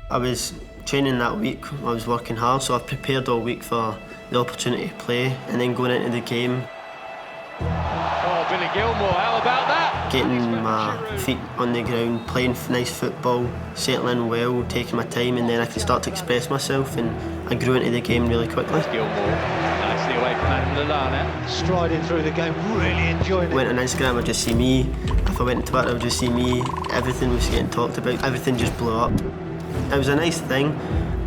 I was training that week, I was working hard, so I've prepared all week for the opportunity to play, and then going into the game. Oh, Billy Gilmour, how about that? Getting my feet on the ground, playing nice football, settling well, taking my time, and then I could start to express myself, and I grew into the game really quickly. Gilmour, nicely away from Adam Lallana. Striding through the game, really enjoying it. Went on Instagram, I'd just see me. If I went on Twitter, I would just see me. Everything was getting talked about, everything just blew up. It was a nice thing,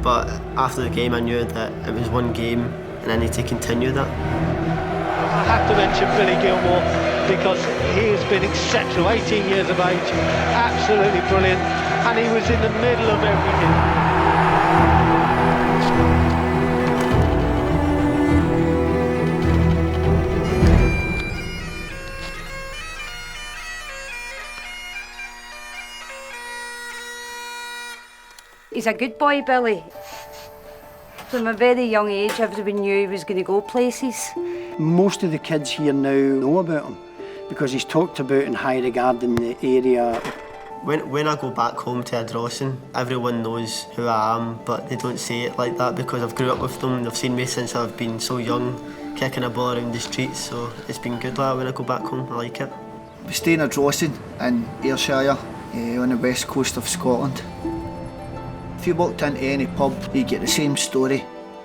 but after the game I knew that it was one game and I need to continue that. I have to mention Billy Gilmour because he has been exceptional, 18 years of age, absolutely brilliant, and he was in the middle of everything. He's a good boy, Billy. From a very young age, everybody knew he was going to go places. Most of the kids here now know about him because he's talked about in high regard in the area. When I go back home to Ardrossan, everyone knows who I am, but they don't say it like that because I've grew up with them. They've seen me since I've been so young, kicking a ball around the streets, so it's been good when I go back home. I like it. We stay in Ardrossan in Ayrshire, on the west coast of Scotland. If you walked into any pub, you get the same story.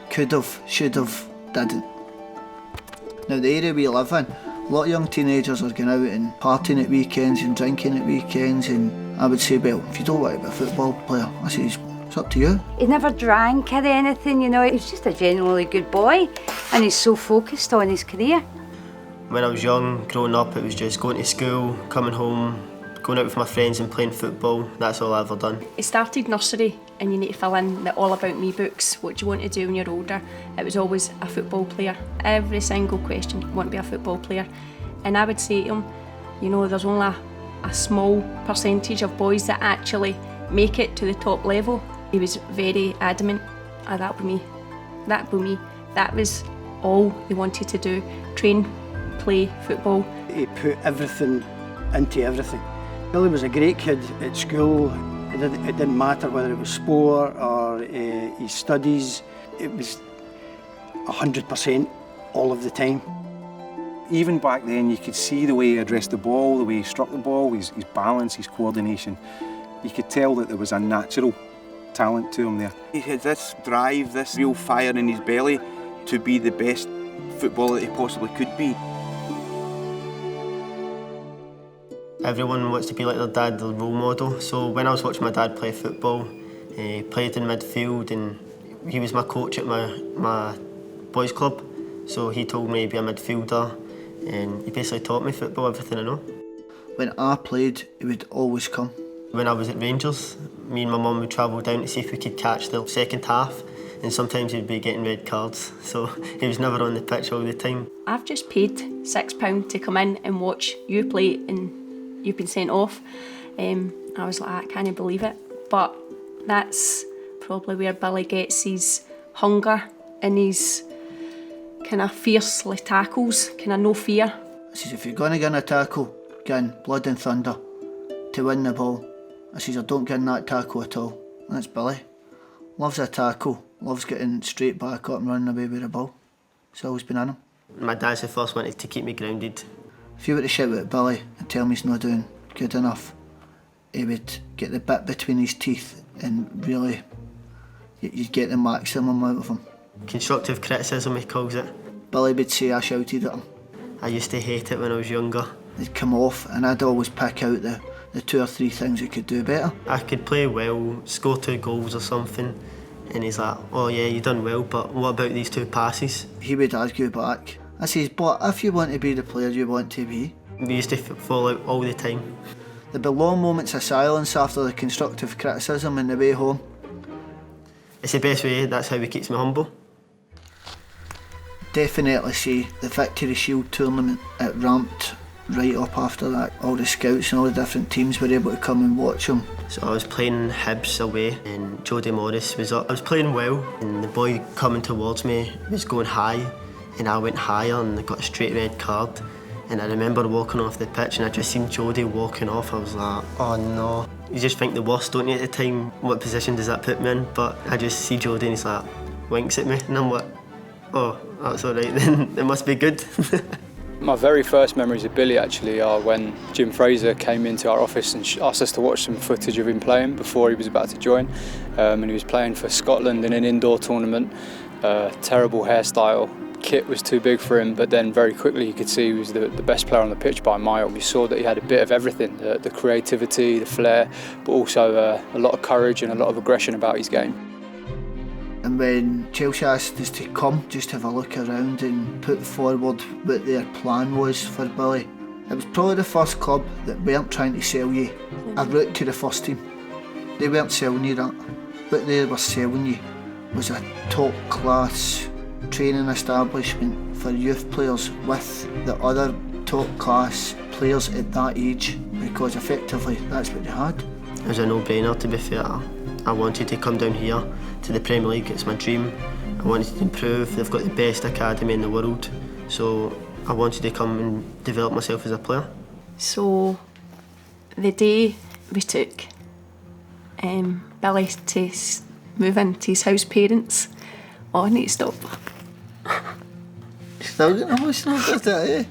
Could have, should have, didn't. Now the area we live in, a lot of young teenagers are going out and partying at weekends and drinking at weekends, and I would say, well, if you don't want to be a football player, I say, it's up to you. He never drank or anything, you know, he's just a genuinely good boy and he's so focused on his career. When I was young, growing up, it was just going to school, coming home, going out with my friends and playing football. That's all I've ever done. It started nursery and you need to fill in the All About Me books, what do you want to do when you're older. It was always a football player. Every single question, you want to be a football player. And I would say to him, you know, there's only a small percentage of boys that actually make it to the top level. He was very adamant, that would be me, that would be me. That was all he wanted to do, train, play football. He put everything into everything. Billy was a great kid at school. It didn't matter whether it was sport or his studies. It was 100% all of the time. Even back then, you could see the way he addressed the ball, the way he struck the ball, his balance, his coordination. You could tell that there was a natural talent to him there. He had this drive, this real fire in his belly to be the best footballer that he possibly could be. Everyone wants to be like their dad, their role model. So when I was watching my dad play football, he played in midfield and he was my coach at my boys' club. So he told me to be a midfielder and he basically taught me football, everything I know. When I played, he would always come. When I was at Rangers, me and my mum would travel down to see if we could catch the second half, and sometimes he'd be getting red cards, so he was never on the pitch all the time. I've just paid £6 to come in and watch you play and you've been sent off. I was like, I can't believe it. But that's probably where Billy gets his hunger and his kind of fiercely tackles, kind of no fear. I says, if you're going to get in a tackle, get in blood and thunder to win the ball. I says, I don't get in that tackle at all. And that's Billy. Loves a tackle, loves getting straight back up and running away with the ball. It's always been in him. My dad's the first one to keep me grounded. If you were to shout at Billy and tell me he's not doing good enough, he would get the bit between his teeth and really, you'd get the maximum out of him. Constructive criticism, he calls it. Billy would say I shouted at him. I used to hate it when I was younger. They'd come off and I'd always pick out the 2 or 3 things he could do better. I could play well, score 2 goals or something, and he's like, oh yeah, you done well, but what about these 2 passes? He would argue back. I says, but if you want to be the player you want to be. We used to fall out all the time. There'd be long moments of silence after the constructive criticism on the way home. It's the best way, that's how he keeps me humble. Definitely say the Victory Shield tournament, it ramped right up after that. All the scouts and all the different teams were able to come and watch him. So I was playing Hibs away and Jody Morris was up. I was playing well and the boy coming towards me was going high and I went higher and I got a straight red card And I remember walking off the pitch and I just seen Jody walking off. I was like, oh no. You just think the worst, don't you, at the time? What position does that put me in? But I just see Jody and he's like, winks at me. And I'm like, oh, that's all right then. It must be good. My very first memories of Billy actually are when Jim Fraser came into our office and asked us to watch some footage of him playing before he was about to join. And he was playing for Scotland in an indoor tournament. Terrible hairstyle. Kit was too big for him, but then very quickly you could see he was the best player on the pitch by a mile. You saw that he had a bit of everything, the creativity, the flair, but also a lot of courage and a lot of aggression about his game. And when Chelsea asked us to come, just have a look around and put forward what their plan was for Billy, it was probably the first club that weren't trying to sell you a route to the first team. They weren't selling you that. What they were selling you was a top-class training establishment for youth players with the other top-class players at that age, because effectively that's what they had. It was a no-brainer, to be fair. I wanted to come down here to the Premier League. It's my dream. I wanted to improve. They've got the best academy in the world, so I wanted to come and develop myself as a player. So the day we took Billy to move into his house parents, I need to stop. Still getting emotional about that, eh?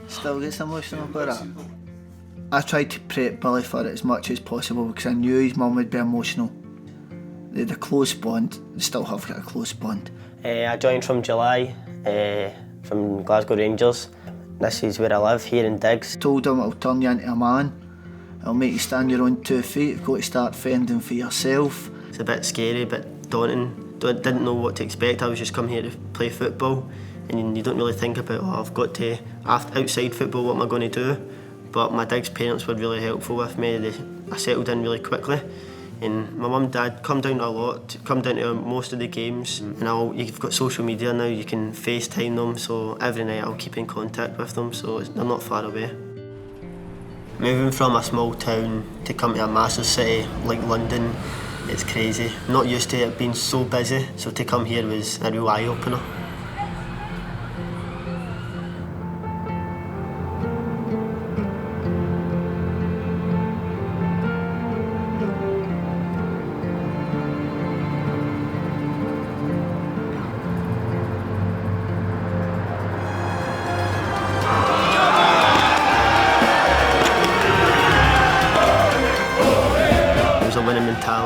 Still gets emotional about that. I tried to prep Billy for it as much as possible because I knew his mum would be emotional. They had a close bond, they still have got a close bond. I joined from July, from Glasgow Rangers. This is where I live, here in Diggs. Told him it'll turn you into a man, it'll make you stand on your own 2 feet, you've got to start fending for yourself. It's a bit scary, a bit daunting. Didn't know what to expect. I was just come here to play football, and you don't really think about, oh, I've got to, outside football, what am I going to do? But my Diggs parents were really helpful with me. I settled in really quickly, and my mum and dad come down a lot, come down to most of the games. And you've got social media now, you can FaceTime them, so every night I'll keep in contact with them, so they're not far away. Moving from a small town to come to a massive city like London, it's crazy. I'm not used to it being so busy, so to come here was a real eye-opener.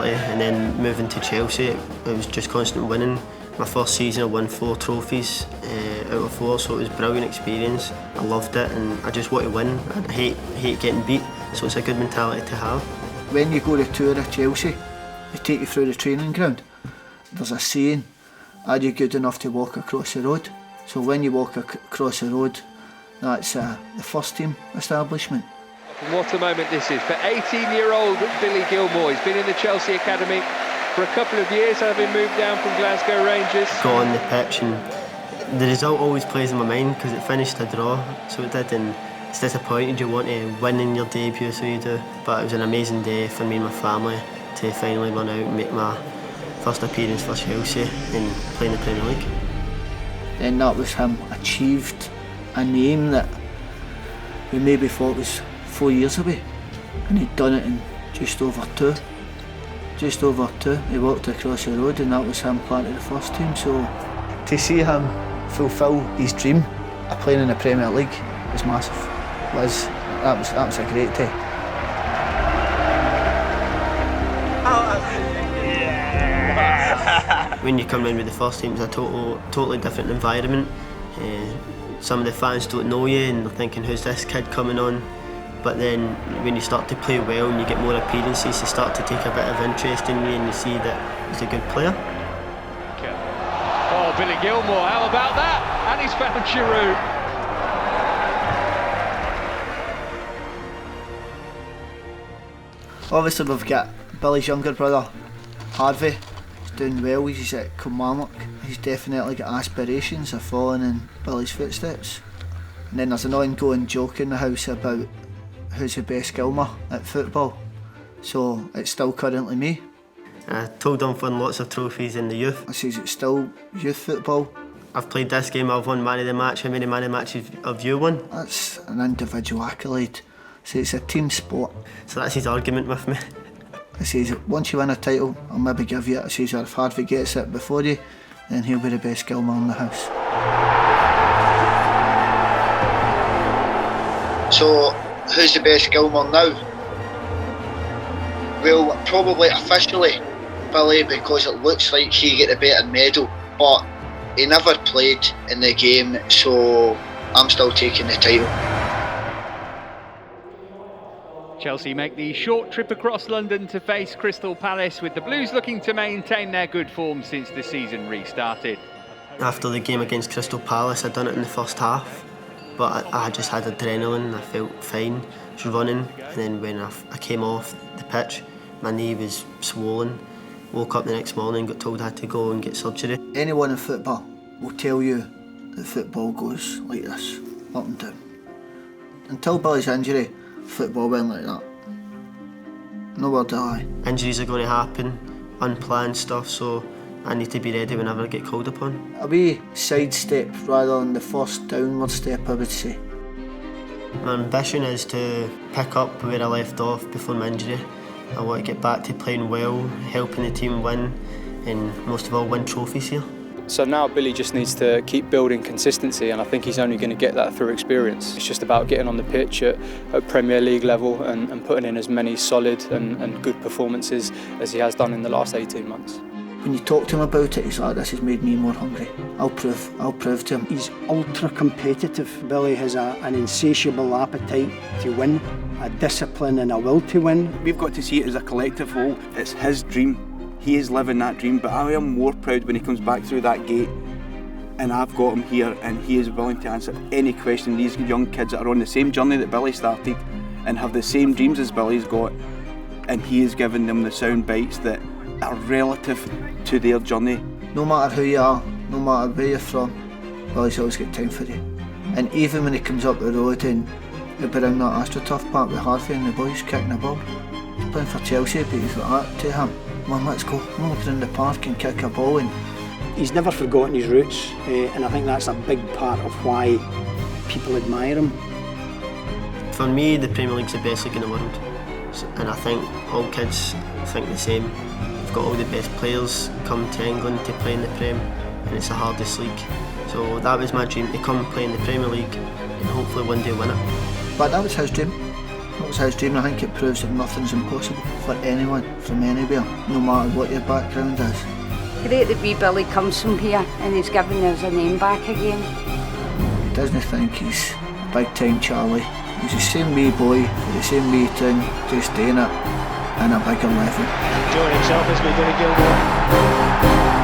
And then moving to Chelsea, it was just constant winning. My first season I won 4 trophies out of 4, so it was a brilliant experience. I loved it and I just want to win. I hate getting beat, so it's a good mentality to have. When you go to tour of Chelsea, they take you through the training ground. There's a saying, are you good enough to walk across the road? So when you walk across the road, that's the first team establishment. What a moment this is for 18-year-old Billy Gilmour. He's been in the Chelsea Academy for a couple of years, having moved down from Glasgow Rangers. Got on the pitch and the result always plays in my mind because it finished a draw, so it did, and it's disappointing. You want to win in your debut, so you do. But it was an amazing day for me and my family to finally run out and make my first appearance for Chelsea and play in the Premier League. Then that was him achieved a name that we maybe thought was 4 years away, and he'd done it in just over 2. Just over 2. He walked across the road and that was him planting the first team. So to see him fulfil his dream of playing in the Premier League was massive. That was a great day. When you come in with the first team, it's a totally different environment. Some of the fans don't know you and they're thinking, who's this kid coming on? But then when you start to play well and you get more appearances, they start to take a bit of interest in you and you see that he's a good player. Oh, Billy Gilmour, how about that? And he's found Giroud. Obviously we've got Billy's younger brother, Harvey. He's doing well, he's at Kilmarnock. He's definitely got aspirations of following in Billy's footsteps. And then there's an ongoing joke in the house about who's the best Gilmour at football. So it's still currently me. I told him I've won lots of trophies in the youth. I says it's still youth football. I've played this game, I've won man of the match. How many man of the matches have you won? That's an individual accolade. So it's a team sport. So that's his argument with me. He says, once you win a title, I'll maybe give you it. He says, if Harvey gets it before you, then he'll be the best Gilmour in the house. So, who's the best Gilmour now? Well, probably officially Billy, because it looks like he get the better medal, but he never played in the game, so I'm still taking the title. Chelsea make the short trip across London to face Crystal Palace, with the Blues looking to maintain their good form since the season restarted. After the game against Crystal Palace, I'd done it in the first half, but I just had adrenaline. I felt fine, just running, and then when I came off the pitch, my knee was swollen. Woke up the next morning, got told I had to go and get surgery. Anyone in football will tell you that football goes like this, up and down. Until Billy's injury, football went like that. No word of lie. Injuries are going to happen, unplanned stuff, so I need to be ready whenever I get called upon. A wee sidestep rather than the first downward step, I would say. My ambition is to pick up where I left off before my injury. I want to get back to playing well, helping the team win, and most of all win trophies here. So now Billy just needs to keep building consistency, and I think he's only going to get that through experience. It's just about getting on the pitch at Premier League level and putting in as many solid and good performances as he has done in the last 18 months. When you talk to him about it, he's like, this has made me more hungry. I'll prove to him. He's ultra competitive. Billy has an insatiable appetite to win, a discipline and a will to win. We've got to see it as a collective whole. It's his dream. He is living that dream, but I am more proud when he comes back through that gate and I've got him here and he is willing to answer any question. These young kids that are on the same journey that Billy started and have the same dreams as Billy's got, and he is giving them the sound bites that are relative to their journey. No matter who you are, no matter where you're from, Billy's always got time for you. And even when he comes up the road and he'll be around that AstroTurf park with Harvey and the boys kicking the ball, he's playing for Chelsea, but he's like that to him. Come on, let's go. I'm looking in the park and kick a ball. And he's never forgotten his roots, and I think that's a big part of why people admire him. For me, the Premier League's the best league in the world, and I think all kids think the same. We've got all the best players come to England to play in the Prem, and it's the hardest league. So that was my dream, to come play in the Premier League and hopefully one day win it. But that was his dream. That was his dream, and I think it proves that nothing's impossible for anyone from anywhere, no matter what your background is. Great that wee Billy comes from here and he's giving us a name back again. He doesn't think he's a big time Charlie. He's the same wee boy, the same wee thing, just doing it in a bigger level. Enjoying himself, isn't he, Billy Gilmour?